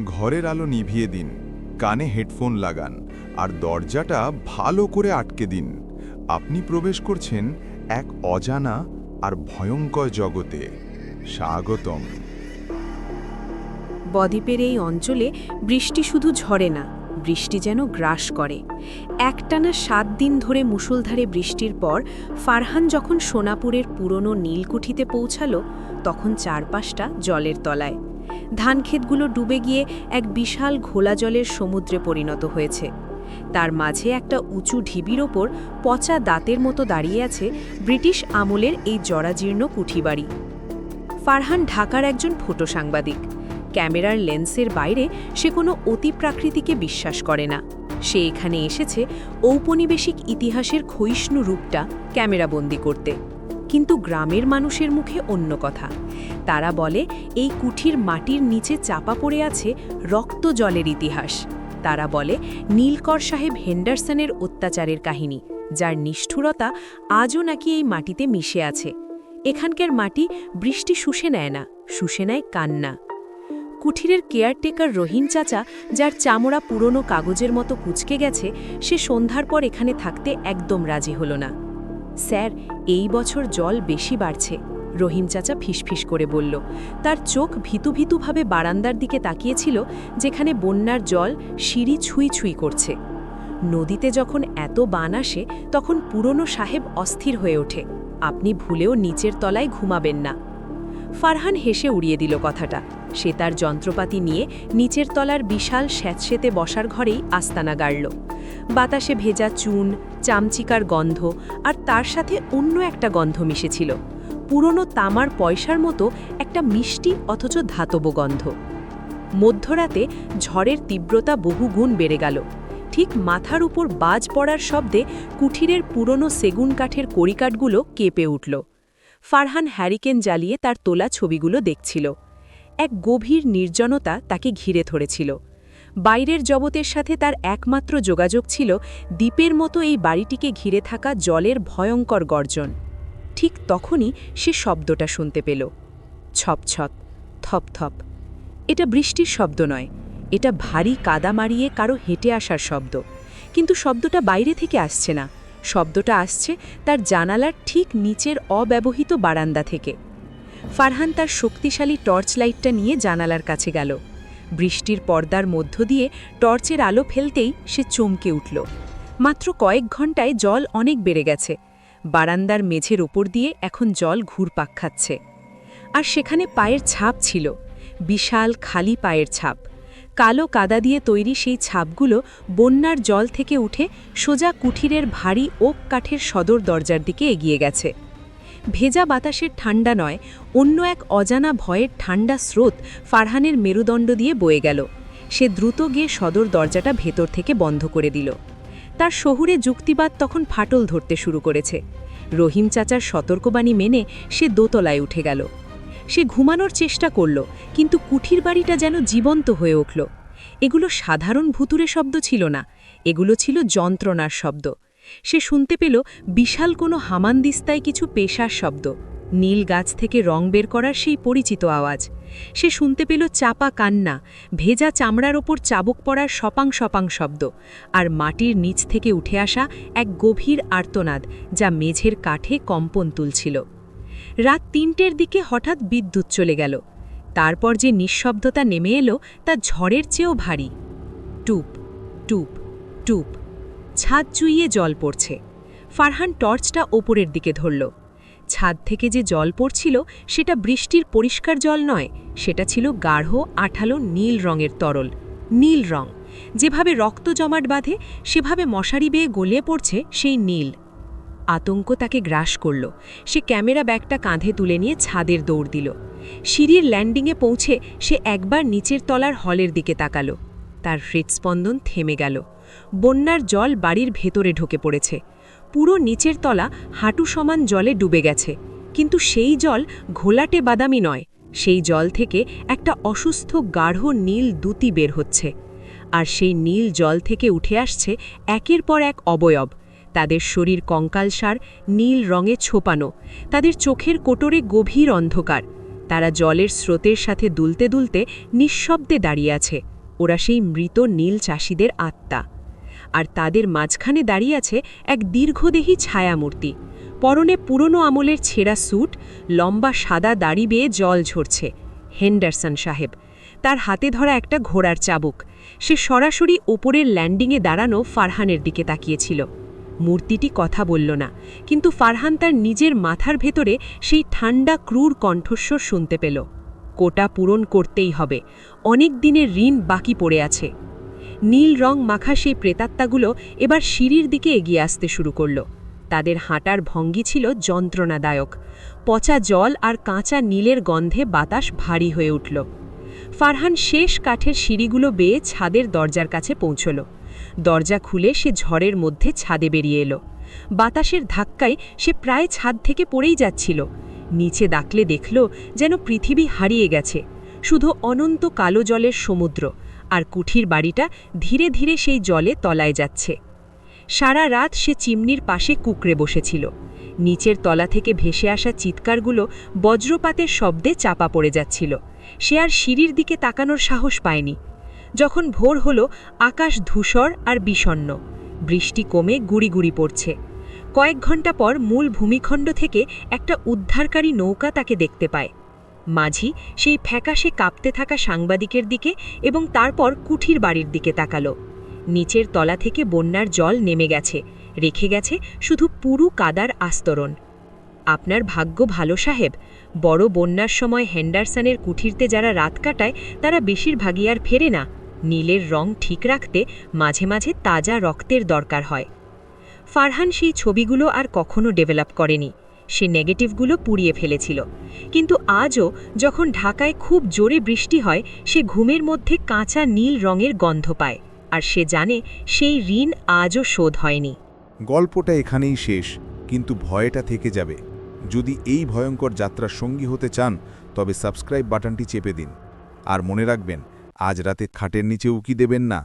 ঘরের আলো নিভিয়ে দিন, কানে হেডফোন লাগান আর দরজাটা ভালো করে আটকে দিন। আপনি প্রবেশ করছেন এক অজানা আর ভয়ঙ্কর জগতে। স্বাগতম। বদ্বীপের এই অঞ্চলে বৃষ্টি শুধু ঝরে না, বৃষ্টি যেন গ্রাস করে। একটানা ৭ দিন ধরে মুষলধারে বৃষ্টির পর ফারহান যখন সোনাপুরের পুরনো নীলকুঠিতে পৌঁছালো, তখন চারপাশটা জলের তলায়। ধানক্ষেতগুলো ডুবে গিয়ে এক বিশাল ঘোলা জলের সমুদ্রে পরিণত হয়েছে। তার মাঝে একটা উঁচু ঢিবির ওপর পচা দাঁতের মতো দাঁড়িয়ে আছে ব্রিটিশ আমলের এই জরাজীর্ণ কুঠিবাড়ি। ফারহান ঢাকার একজন ফটো সাংবাদিক। ক্যামেরার লেন্সের বাইরে সে কোনো অতিপ্রাকৃতিকে বিশ্বাস করে না। সে এখানে এসেছে ঔপনিবেশিক ইতিহাসের ক্ষয়িষ্ণু রূপটা ক্যামেরাবন্দি করতে। কিন্তু গ্রামের মানুষের মুখে অন্য কথা। তারা বলে এই কুঠির মাটির নিচে চাপা পড়ে আছে রক্ত জলের ইতিহাস। তারা বলে নীলকর সাহেব হেন্ডারসনের অত্যাচারের কাহিনী, যার নিষ্ঠুরতা আজও নাকি এই মাটিতে মিশে আছে। এখানকার মাটি বৃষ্টি শুষে নেয় না, শুষে নেয় কান্না। কুঠিরের কেয়ারটেকার রহিম চাচা, যার চামড়া পুরনো কাগজের মতো কুঁচকে গেছে, সে সন্ধ্যার পর এখানে থাকতে একদম রাজি হল না। স্যার, এই বছর জল বেশি বাড়ছে, রহিম চাচা ফিসফিস করে বলল। তার চোখ ভীতু ভীতুভাবে বারান্দার দিকে তাকিয়েছিল, যেখানে বন্যার জল সিঁড়ি ছুঁই ছুঁই করছে। নদীতে যখন এত বান আসে, তখন পুরনো সাহেব অস্থির হয়ে ওঠে। আপনি ভুলেও নিচের তলায় ঘুমাবেন না। ফারহান হেসে উড়িয়ে দিল কথাটা। সে তার যন্ত্রপাতি নিয়ে নিচের তলার বিশাল স্যাঁতসেঁতে বসার ঘরেই আস্তানা গাড়ল। বাতাসে ভেজা চুন, চামচিকার গন্ধ আর তার সাথে অন্য একটা গন্ধ মিশেছিল, পুরনো তামার পয়সার মতো একটা মিষ্টি অথচ ধাতব গন্ধ। মধ্যরাতে ঝড়ের তীব্রতা বহুগুণ বেড়ে গেল। ঠিক মাথার উপর বাজ পড়ার শব্দে কুঠিরের পুরনো সেগুন কাঠের কড়িকাঠগুলো কেঁপে উঠল। ফারহান হ্যারিকেন জ্বালিয়ে তার তোলা ছবিগুলো দেখছিল। এক গভীর নির্জনতা তাকে ঘিরে ধরেছিল। বাইরের জগতের সাথে তার একমাত্র যোগাযোগ ছিল দ্বীপের মতো এই বাড়িটিকে ঘিরে থাকা জলের ভয়ঙ্কর গর্জন। ঠিক তখনই সে শব্দটা শুনতে পেল। ছপছপ, থপথপ। এটা বৃষ্টির শব্দ নয়, এটা ভারী কাদা মারিয়ে কারো হেঁটে আসার শব্দ। কিন্তু শব্দটা বাইরে থেকে আসছে না, শব্দটা আসছে তার জানালার ঠিক নিচের অব্যবহৃত বারান্দা থেকে। ফারহান তার শক্তিশালী টর্চ লাইটটা নিয়ে জানালার কাছে গেল। বৃষ্টির পর্দার মধ্য দিয়ে টর্চের আলো ফেলতেই সে চমকে উঠল। মাত্র কয়েক ঘন্টায় জল অনেক বেড়ে গেছে। বারান্দার মেঝের ওপর দিয়ে এখন জল ঘুরপাক খাচ্ছে। আর সেখানে পায়ের ছাপ ছিল, বিশাল খালি পায়ের ছাপ। কালো কাদা দিয়ে তৈরি সেই ছাপগুলো বন্যার জল থেকে উঠে সোজা কুঠিরের ভারী ওক কাঠের সদর দরজার দিকে এগিয়ে গেছে। ভেজা বাতাসের ঠান্ডা নয়, অন্য এক অজানা ভয়ের ঠান্ডা স্রোত ফারহানের মেরুদণ্ড দিয়ে বয়ে গেল। সে দ্রুত গিয়ে সদর দরজাটা ভেতর থেকে বন্ধ করে দিল। তার শহুরে যুক্তিবাদ তখন ফাটল ধরতে শুরু করেছে। রহিম চাচার সতর্কবাণী মেনে সে দোতলায় উঠে গেল। সে ঘুমানোর চেষ্টা করল, কিন্তু কুঠির বাড়িটা যেন জীবন্ত হয়ে উঠল। এগুলো সাধারণ ভুতুরে শব্দ ছিল না, এগুলো ছিল যন্ত্রণার শব্দ। সে শুনতে পেল বিশাল কোনো হামানদিস্তায় কিছু পেশার শব্দ, নীল গাছ থেকে রং বের করার সেই পরিচিত আওয়াজ। সে শুনতে পেল চাপা কান্না, ভেজা চামড়ার ওপর চাবুক পড়ার সপাং সপাং শব্দ, আর মাটির নিচ থেকে উঠে আসা এক গভীর আর্তনাদ, যা মেঝের কাঠে কম্পন তুলছিল। রাত ৩টের দিকে হঠাৎ বিদ্যুৎ চলে গেল। তারপর যে নিঃশব্দতা নেমে এলো তা ঝড়ের চেয়েও ভারী। টুপ টুপ টুপ। ছাদ চুইয়ে জল পড়ছে। ফারহান টর্চটা ওপরের দিকে ধরল। ছাদ থেকে যে জল পড়ছিল সেটা বৃষ্টির পরিষ্কার জল নয়, সেটা ছিল গাঢ় আঠালো নীল রঙের তরল। নীল রং, যেভাবে রক্ত জমাট বাঁধে সেভাবে মশারি বেয়ে গলিয়ে পড়ছে সেই নীল। আতঙ্ক তাকে গ্রাস করল। সে ক্যামেরা ব্যাগটা কাঁধে তুলে নিয়ে ছাদের দৌড় দিল। সিঁড়ির ল্যান্ডিংয়ে পৌঁছে সে একবার নিচের তলার হলের দিকে তাকালো। তার হৃৎস্পন্দন থেমে গেল। বন্যার জল বাড়ির ভেতরে ঢুকে পড়েছে। পুরো নিচের তলা হাঁটু সমান জলে ডুবে গেছে। কিন্তু সেই জল ঘোলাটে বাদামি নয়, সেই জল থেকে একটা অসুস্থ গাঢ় নীল দ্যুতি বের হচ্ছে। আর সেই নীল জল থেকে উঠে আসছে একের পর এক অবয়ব। তাদের শরীর কঙ্কালসার, নীল রঙে ছোপানো, তাদের চোখের কোটরে গভীর অন্ধকার, তারা জলের স্রোতের সাথে দুলতে দুলতে নিঃশব্দে দাঁড়িয়ে আছে। ওরা সেই মৃত নীল চাষিদের আত্মা। আর তাদের মাঝখানে দাঁড়িয়ে আছে এক দীর্ঘদেহী ছায়ামূর্তি। পরনে পুরনো আমলের ছেঁড়া স্যুট, লম্বা সাদা দাড়ি বেয়ে জল ঝরছে। হেন্ডারসন সাহেব। তার হাতে ধরা একটা ঘোড়ার চাবুক। সে সরাসরি ওপরের ল্যান্ডিংয়ে দাঁড়ানো ফারহানের দিকে তাকিয়েছিল। মূর্তিটি কথা বলল না, কিন্তু ফারহান তার নিজের মাথার ভেতরে সেই ঠান্ডা ক্রূর কণ্ঠস্বর শুনতে পেল। কোটা পূরণ করতেই হবে, অনেক দিনের ঋণ বাকি পড়ে আছে। নীল রং মাখা সেই প্রেতাত্মাগুলো এবার সিঁড়ির দিকে এগিয়ে আসতে শুরু করল। তাদের হাঁটার ভঙ্গি ছিল যন্ত্রণাদায়ক। পচা জল আর কাঁচা নীলের গন্ধে বাতাস ভারী হয়ে উঠল। ফারহান শেষ কাঠের সিঁড়িগুলো বেয়ে ছাদের দরজার কাছে পৌঁছল। দরজা খুলে সে ঝড়ের মধ্যে ছাদে বেরিয়ে এলো। বাতাসের ধাক্কায় সে প্রায় ছাদ থেকে পড়েই যাচ্ছিল। নিচে দাকলে দেখল যেন পৃথিবী হারিয়ে গেছে, শুধু অনন্ত কালো জলের সমুদ্র, আর কুঠির বাড়িটা ধীরে ধীরে সেই জলে তলায় যাচ্ছে। সারা রাত সে চিমনির পাশে কুঁকড়ে বসেছিল। নিচের তলা থেকে ভেসে আসা চিৎকারগুলো বজ্রপাতের শব্দে চাপা পড়ে যাচ্ছিল। সে আর সিঁড়ির দিকে তাকানোর সাহস পায়নি। যখন ভোর হলো, আকাশ ধূসর আর বিষণ্ণ। বৃষ্টি কমে গুড়ি গুড়ি পড়ছে। কয়েক ঘন্টা পর মূল ভূমিখণ্ড থেকে একটা উদ্ধারকারী নৌকা তাকে দেখতে পায়। মাঝি সেই ফ্যাকাশে কাঁপতে থাকা সাংবাদিকের দিকে এবং তারপর কুঠির বাড়ির দিকে তাকালো। নিচের তলা থেকে বন্যার জল নেমে গেছে, রেখে গেছে শুধু পুরু কাদার আস্তরণ। আপনার ভাগ্য ভালো সাহেব, বড় বন্যার সময় হেন্ডারসনের কুঠিরতে যারা রাত কাটায় তারা বেশিরভাগই আর ফেরে না। নীলের রং ঠিক রাখতে মাঝে মাঝে তাজা রক্তের দরকার হয়। ফারহান সেই ছবিগুলো আর কখনো ডেভেলপ করেনি। সে নেগেটিভগুলো পুড়িয়ে ফেলেছিল। কিন্তু আজও যখন ঢাকায় খুব জোরে বৃষ্টি হয়, সে ঘুমের মধ্যে কাঁচা নীল রঙের গন্ধ পায়, আর সে জানে সেই ঋণ আজও শোধ হয়নি। গল্পটা এখানেই শেষ, কিন্তু ভয়টা থেকে যাবে। যদি এই ভয়ঙ্কর যাত্রার সঙ্গী হতে চান, তবে সাবস্ক্রাইব বাটনটি চেপে দিন। আর মনে রাখবেন, আজ রাতে খাটের নিচে উকি দেবেন না।